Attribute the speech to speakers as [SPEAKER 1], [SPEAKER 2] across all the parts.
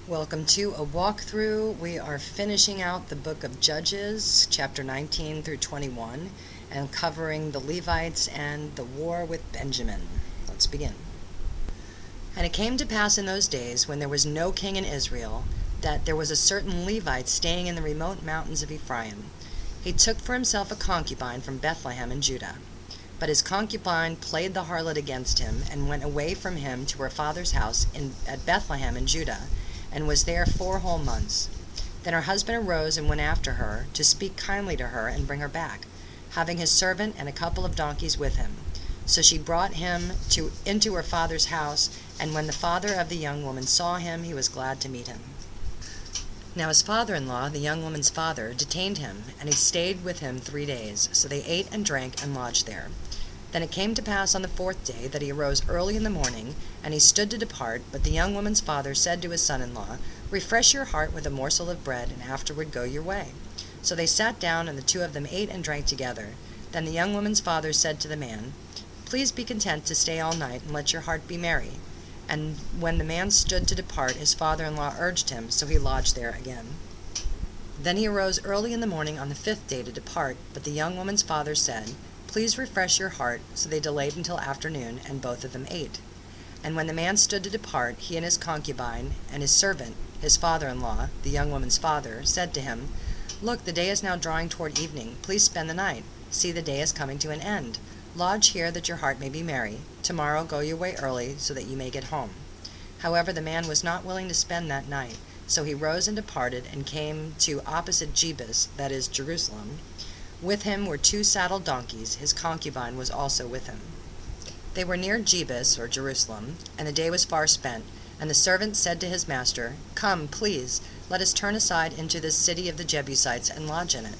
[SPEAKER 1] Welcome to a walkthrough. We are finishing out the book of Judges, chapter 19 through 21, and covering the Levites and the war with Benjamin. Let's begin. And it came to pass in those days, when there was no king in Israel, that there was a certain Levite staying in the remote mountains of Ephraim. He took for himself a concubine from Bethlehem in Judah. But his concubine played the harlot against him, and went away from him to her father's house at Bethlehem in Judah, and was there 4 whole months. Then her husband arose and went after her, to speak kindly to her and bring her back, having his servant and a couple of donkeys with him. So she brought him into her father's house, and when the father of the young woman saw him, he was glad to meet him. Now his father-in-law, the young woman's father, detained him, and he stayed with him 3 days. So they ate and drank and lodged there. Then it came to pass on the 4th day that he arose early in the morning, and he stood to depart. But the young woman's father said to his son-in-law, "Refresh your heart with a morsel of bread, and afterward go your way." So they sat down, and the 2 of them ate and drank together. Then the young woman's father said to the man, "Please be content to stay all night, and let your heart be merry." And when the man stood to depart, his father-in-law urged him, so he lodged there again. Then he arose early in the morning on the 5th day to depart. But the young woman's father said, "Please refresh your heart." So they delayed until afternoon, and both of them ate. And when the man stood to depart, he and his concubine and his servant, his father-in-law, the young woman's father, said to him, "Look, the day is now drawing toward evening. Please spend the night. See, the day is coming to an end. Lodge here that your heart may be merry. Tomorrow go your way early, so that you may get home." However, the man was not willing to spend that night. So he rose and departed, and came to opposite Jebus, that is, Jerusalem. With him were 2 saddled donkeys. His concubine was also with him. They were near Jebus, or Jerusalem, and the day was far spent. And the servant said to his master, "Come, please, let us turn aside into this city of the Jebusites, and lodge in it."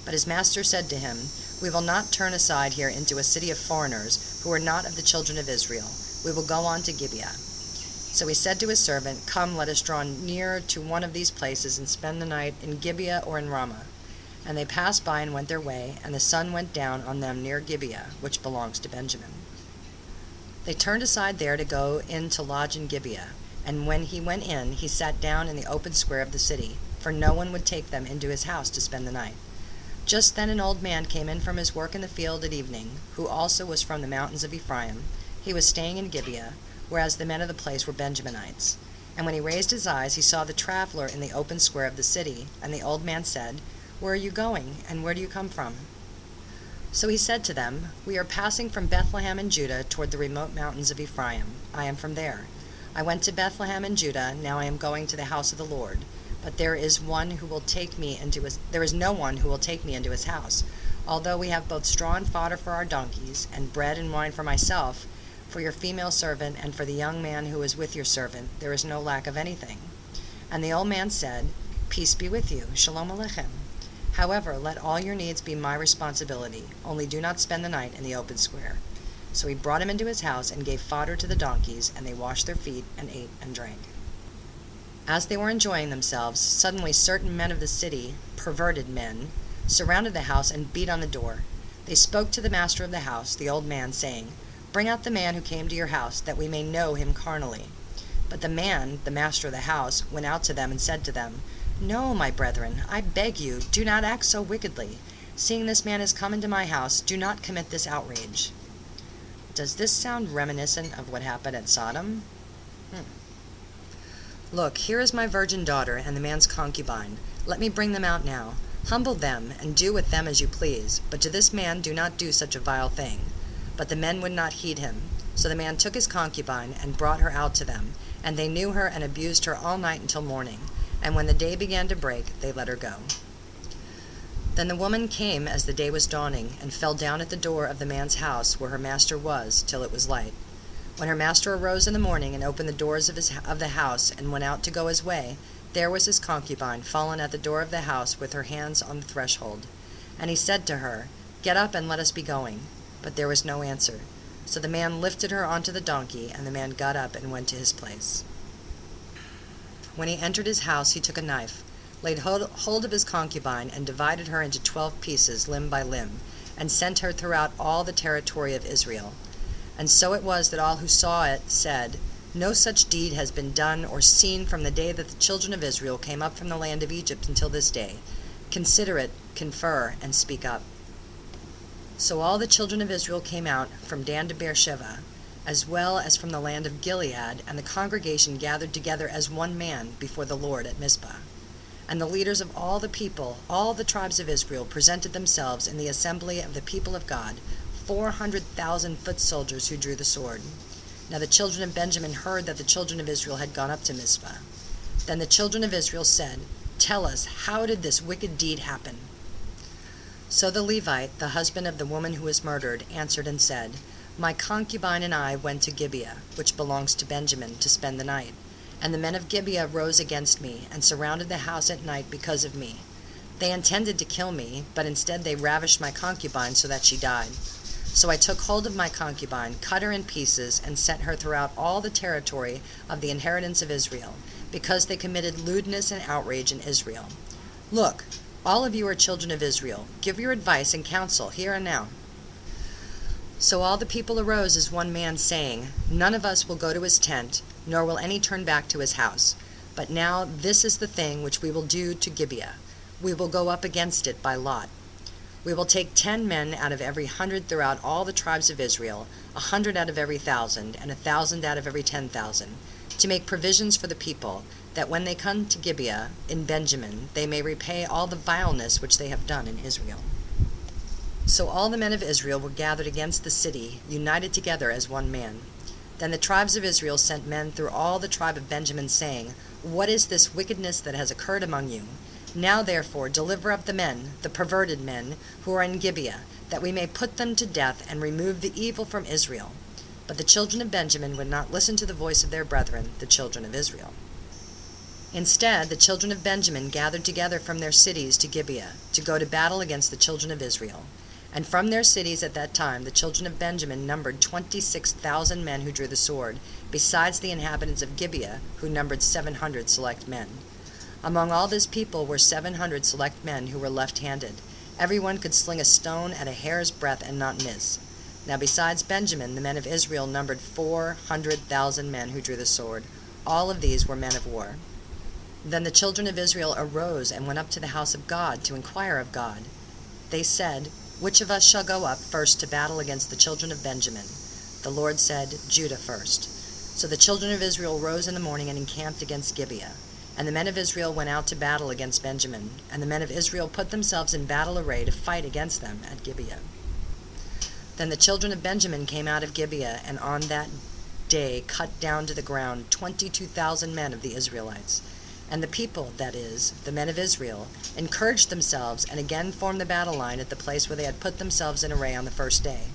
[SPEAKER 1] But his master said to him, "We will not turn aside here into a city of foreigners, who are not of the children of Israel. We will go on to Gibeah." So he said to his servant, "Come, let us draw near to one of these places, and spend the night in Gibeah or in Ramah." And they passed by and went their way, and the sun went down on them near Gibeah, which belongs to Benjamin. They turned aside there to go in to lodge in Gibeah. And when he went in, he sat down in the open square of the city, for no one would take them into his house to spend the night. Just then an old man came in from his work in the field at evening, who also was from the mountains of Ephraim. He was staying in Gibeah, whereas the men of the place were Benjaminites. And when he raised his eyes, he saw the traveler in the open square of the city. And the old man said, "Where are you going, and where do you come from?" So he said to them, "We are passing from Bethlehem in Judah toward the remote mountains of Ephraim. I am from there. I went to Bethlehem in Judah, now I am going to the house of the Lord. But there is no one who will take me into his house. Although we have both straw and fodder for our donkeys, and bread and wine for myself, for your female servant, and for the young man who is with your servant, there is no lack of anything." And the old man said, "Peace be with you, Shalom Aleichem. However, let all your needs be my responsibility, only do not spend the night in the open square." So he brought him into his house, and gave fodder to the donkeys, and they washed their feet, and ate and drank. As they were enjoying themselves, suddenly certain men of the city, perverted men, surrounded the house and beat on the door. They spoke to the master of the house, the old man, saying, "Bring out the man who came to your house, that we may know him carnally." But the man, the master of the house, went out to them and said to them, "No, my brethren, I beg you, do not act so wickedly. Seeing this man has come into my house, do not commit this outrage." Does this sound reminiscent of what happened at Sodom? "Look, here is my virgin daughter and the man's concubine. Let me bring them out now. Humble them, and do with them as you please. But to this man do not do such a vile thing." But the men would not heed him. So the man took his concubine, and brought her out to them. And they knew her, and abused her all night until morning. And when the day began to break, they let her go. Then the woman came as the day was dawning, and fell down at the door of the man's house where her master was, till it was light. When her master arose in the morning, and opened the doors of the house, and went out to go his way, there was his concubine fallen at the door of the house, with her hands on the threshold. And he said to her, "Get up, and let us be going." But there was no answer. So the man lifted her onto the donkey, and the man got up and went to his place. When he entered his house, he took a knife, laid hold of his concubine, and divided her into 12 pieces, limb by limb, and sent her throughout all the territory of Israel. And so it was that all who saw it said, No such deed has been done or seen from the day that the children of Israel came up from the land of Egypt until this day. Consider it, confer, and speak up." So all the children of Israel came out from Dan to Beersheba, as well as from the land of Gilead, and the congregation gathered together as one man before the Lord at Mizpah. And the leaders of all the people, all the tribes of Israel, presented themselves in the assembly of the people of God, 400,000 foot soldiers who drew the sword. Now the children of Benjamin heard that the children of Israel had gone up to Mizpah. Then the children of Israel said, "Tell us, how did this wicked deed happen?" So the Levite, the husband of the woman who was murdered, answered and said, "My concubine and I went to Gibeah, which belongs to Benjamin, to spend the night. And the men of Gibeah rose against me, and surrounded the house at night because of me. They intended to kill me, but instead they ravished my concubine so that she died. So I took hold of my concubine, cut her in pieces, and sent her throughout all the territory of the inheritance of Israel, because they committed lewdness and outrage in Israel. Look, all of you are children of Israel. Give your advice and counsel here and now." So all the people arose as one man, saying, "None of us will go to his tent, nor will any turn back to his house. But now this is the thing which we will do to Gibeah. We will go up against it by lot. We will take 10 men out of every 100 throughout all the tribes of Israel, 100 out of every 1,000, and 1,000 out of every 10,000, to make provisions for the people, that when they come to Gibeah in Benjamin, they may repay all the vileness which they have done in Israel." So all the men of Israel were gathered against the city, united together as one man. Then the tribes of Israel sent men through all the tribe of Benjamin, saying, "What is this wickedness that has occurred among you? Now therefore deliver up the men, the perverted men, who are in Gibeah, that we may put them to death and remove the evil from Israel." But the children of Benjamin would not listen to the voice of their brethren, the children of Israel. Instead, the children of Benjamin gathered together from their cities to Gibeah, to go to battle against the children of Israel. And from their cities at that time the children of Benjamin numbered 26,000 men who drew the sword, besides the inhabitants of Gibeah, who numbered 700 select men. Among all this people were 700 select men who were left-handed. Everyone could sling a stone at a hair's breadth and not miss. Now besides Benjamin, the men of Israel numbered 400,000 men who drew the sword. All of these were men of war. Then the children of Israel arose and went up to the house of God to inquire of God. They said, "Which of us shall go up first to battle against the children of Benjamin?" The Lord said, "Judah first." So the children of Israel rose in the morning and encamped against Gibeah. And the men of Israel went out to battle against Benjamin. And the men of Israel put themselves in battle array to fight against them at Gibeah. Then the children of Benjamin came out of Gibeah, and on that day cut down to the ground 22,000 men of the Israelites. And the people, that is, the men of Israel, encouraged themselves and again formed the battle line at the place where they had put themselves in array on the first day.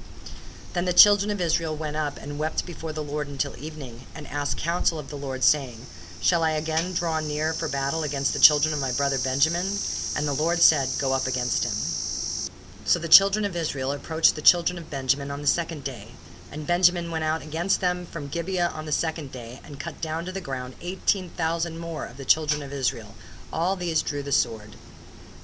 [SPEAKER 1] Then the children of Israel went up and wept before the Lord until evening, and asked counsel of the Lord, saying, "Shall I again draw near for battle against the children of my brother Benjamin?" And the Lord said, "Go up against him." So the children of Israel approached the children of Benjamin on the second day. And Benjamin went out against them from Gibeah on the second day, and cut down to the ground 18,000 more of the children of Israel. All these drew the sword.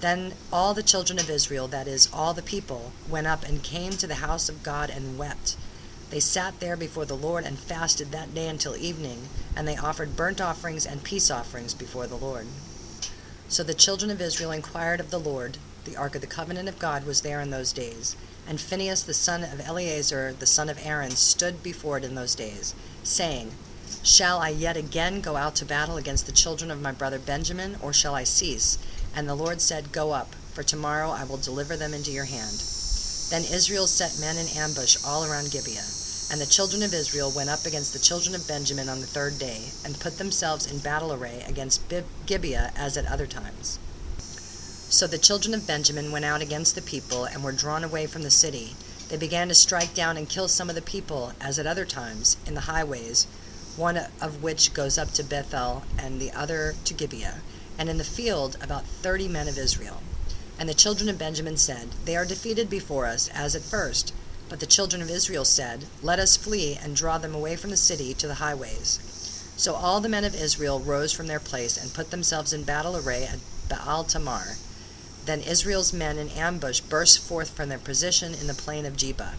[SPEAKER 1] Then all the children of Israel, that is, all the people, went up and came to the house of God and wept. They sat there before the Lord and fasted that day until evening, and they offered burnt offerings and peace offerings before the Lord. So the children of Israel inquired of the Lord. The ark of the covenant of God was there in those days. And Phinehas the son of Eleazar, the son of Aaron, stood before it in those days, saying, "Shall I yet again go out to battle against the children of my brother Benjamin, or shall I cease?" And the Lord said, "Go up, for tomorrow I will deliver them into your hand." Then Israel set men in ambush all around Gibeah. And the children of Israel went up against the children of Benjamin on the third day, and put themselves in battle array against Gibeah as at other times. So the children of Benjamin went out against the people, and were drawn away from the city. They began to strike down and kill some of the people, as at other times, in the highways, one of which goes up to Bethel, and the other to Gibeah, and in the field about 30 men of Israel. And the children of Benjamin said, "They are defeated before us, as at first." But the children of Israel said, "Let us flee, and draw them away from the city to the highways." So all the men of Israel rose from their place, and put themselves in battle array at Baal Tamar. Then Israel's men in ambush burst forth from their position in the plain of Jeba.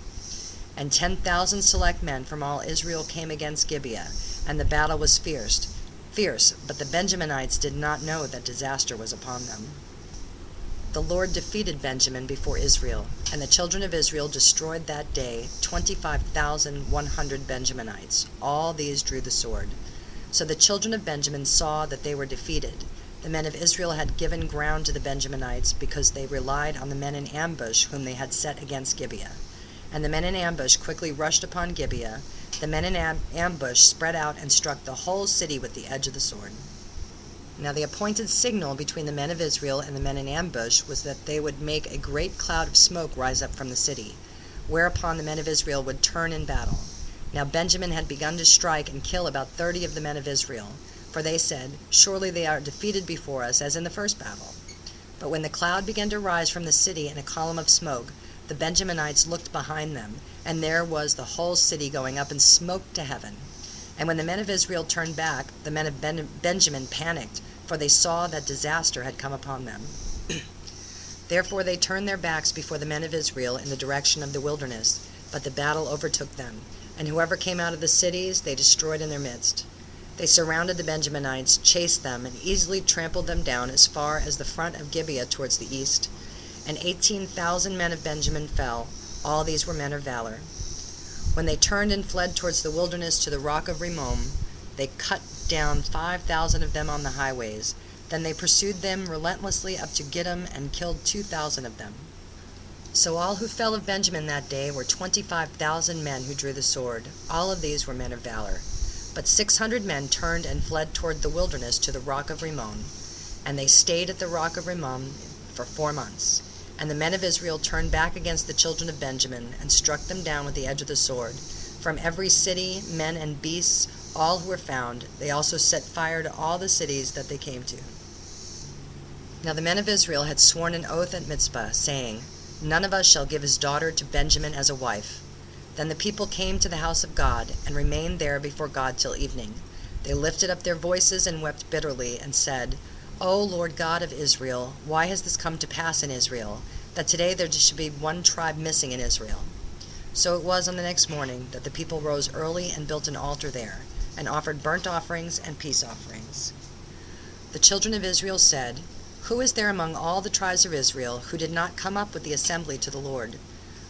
[SPEAKER 1] And 10,000 select men from all Israel came against Gibeah, and the battle was fierce, but the Benjaminites did not know that disaster was upon them. The Lord defeated Benjamin before Israel, and the children of Israel destroyed that day 25,100 Benjaminites. All these drew the sword. So the children of Benjamin saw that they were defeated. The men of Israel had given ground to the Benjaminites because they relied on the men in ambush whom they had set against Gibeah. And the men in ambush quickly rushed upon Gibeah. The men in ambush spread out and struck the whole city with the edge of the sword. Now the appointed signal between the men of Israel and the men in ambush was that they would make a great cloud of smoke rise up from the city, whereupon the men of Israel would turn in battle. Now Benjamin had begun to strike and kill about 30 of the men of Israel, for they said, "Surely they are defeated before us, as in the first battle." But when the cloud began to rise from the city in a column of smoke, the Benjaminites looked behind them, and there was the whole city going up in smoke to heaven. And when the men of Israel turned back, the men of Benjamin panicked, for they saw that disaster had come upon them. Therefore they turned their backs before the men of Israel in the direction of the wilderness, but the battle overtook them, and whoever came out of the cities they destroyed in their midst. They surrounded the Benjaminites, chased them, and easily trampled them down as far as the front of Gibeah towards the east. And 18,000 men of Benjamin fell. All these were men of valor. When they turned and fled towards the wilderness to the rock of Rimmon, they cut down 5,000 of them on the highways. Then they pursued them relentlessly up to Gittim and killed 2,000 of them. So all who fell of Benjamin that day were 25,000 men who drew the sword. All of these were men of valor. But 600 men turned and fled toward the wilderness to the rock of Rimmon, and they stayed at the rock of Rimmon for 4 months. And the men of Israel turned back against the children of Benjamin and struck them down with the edge of the sword. From every city, men and beasts, all who were found, they also set fire to all the cities that they came to. Now the men of Israel had sworn an oath at Mizpah, saying, "None of us shall give his daughter to Benjamin as a wife." Then the people came to the house of God, and remained there before God till evening. They lifted up their voices and wept bitterly, and said, "O Lord God of Israel, why has this come to pass in Israel, that today there should be one tribe missing in Israel?" So it was on the next morning that the people rose early and built an altar there, and offered burnt offerings and peace offerings. The children of Israel said, "Who is there among all the tribes of Israel who did not come up with the assembly to the Lord?"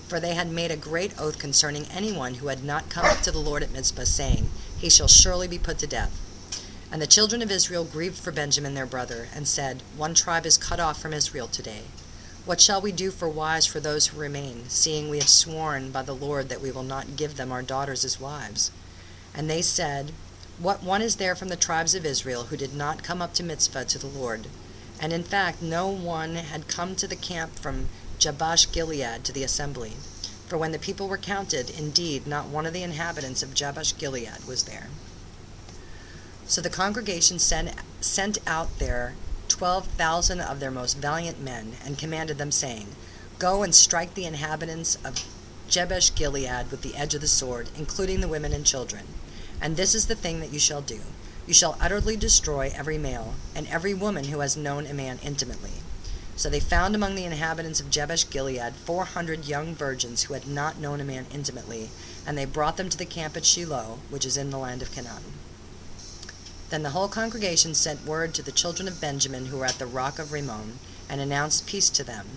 [SPEAKER 1] For they had made a great oath concerning anyone who had not come up to the Lord at Mizpah, saying, "He shall surely be put to death." And the children of Israel grieved for Benjamin their brother, and said, "One tribe is cut off from Israel today. What shall we do for wives for those who remain, seeing we have sworn by the Lord that we will not give them our daughters as wives?" And they said, "What one is there from the tribes of Israel who did not come up to Mizpah to the Lord?" And in fact no one had come to the camp from Jabesh Gilead to the assembly. For when the people were counted, indeed not one of the inhabitants of Jabesh Gilead was there. So the congregation sent out there 12,000 of their most valiant men, and commanded them, saying, "Go and strike the inhabitants of Jabesh Gilead with the edge of the sword, including the women and children. And this is the thing that you shall do. You shall utterly destroy every male, and every woman who has known a man intimately." So they found among the inhabitants of Jabesh Gilead 400 young virgins who had not known a man intimately, and they brought them to the camp at Shiloh, which is in the land of Canaan. Then the whole congregation sent word to the children of Benjamin who were at the rock of Rimmon, and announced peace to them.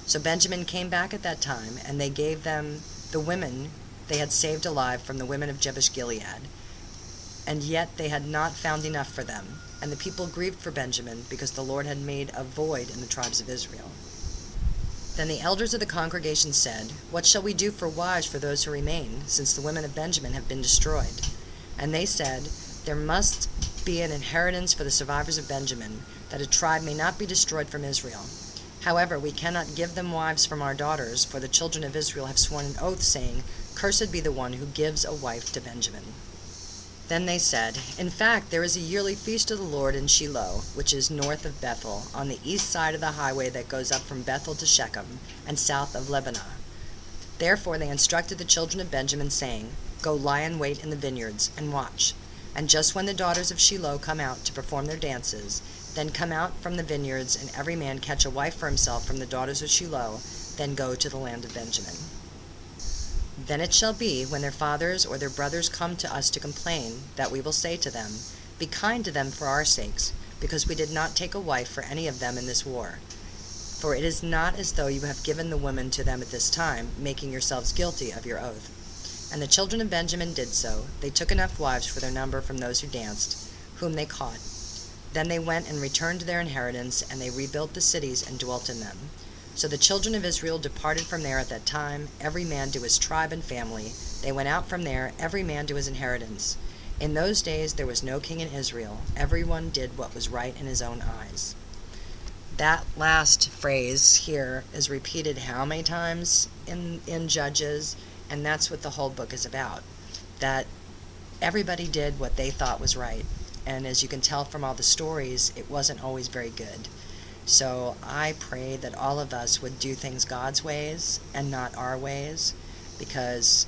[SPEAKER 1] So Benjamin came back at that time, and they gave them the women they had saved alive from the women of Jabesh Gilead. And yet they had not found enough for them. And the people grieved for Benjamin, because the Lord had made a void in the tribes of Israel. Then the elders of the congregation said, "What shall we do for wives for those who remain, since the women of Benjamin have been destroyed?" And they said, "There must be an inheritance for the survivors of Benjamin, that a tribe may not be destroyed from Israel. However, we cannot give them wives from our daughters, for the children of Israel have sworn an oath, saying, 'Cursed be the one who gives a wife to Benjamin.'" Then they said, "In fact, there is a yearly feast of the Lord in Shiloh, which is north of Bethel, on the east side of the highway that goes up from Bethel to Shechem, and south of Lebanah." Therefore they instructed the children of Benjamin, saying, "Go lie in wait in the vineyards, and watch. And just when the daughters of Shiloh come out to perform their dances, then come out from the vineyards, and every man catch a wife for himself from the daughters of Shiloh, then go to the land of Benjamin." Then it shall be, when their fathers or their brothers come to us to complain, that we will say to them, Be kind to them for our sakes, because we did not take a wife for any of them in this war. For it is not as though you have given the woman to them at this time, making yourselves guilty of your oath. And the children of Benjamin did so. They took enough wives for their number from those who danced, whom they caught. Then they went and returned to their inheritance, and they rebuilt the cities and dwelt in them. So the children of Israel departed from there at that time, every man to his tribe and family. They went out from there, every man to his inheritance. In those days there was no king in Israel. Everyone did what was right in his own eyes. That last phrase here is repeated how many times in Judges? And that's what the whole book is about. That everybody did what they thought was right. And as you can tell from all the stories, it wasn't always very good. So I pray that all of us would do things God's ways and not our ways, because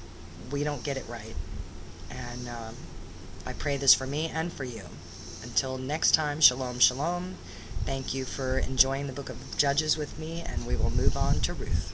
[SPEAKER 1] we don't get it right. And I pray this for me and for you. Until next time, shalom, shalom. Thank you for enjoying the book of Judges with me, and we will move on to Ruth.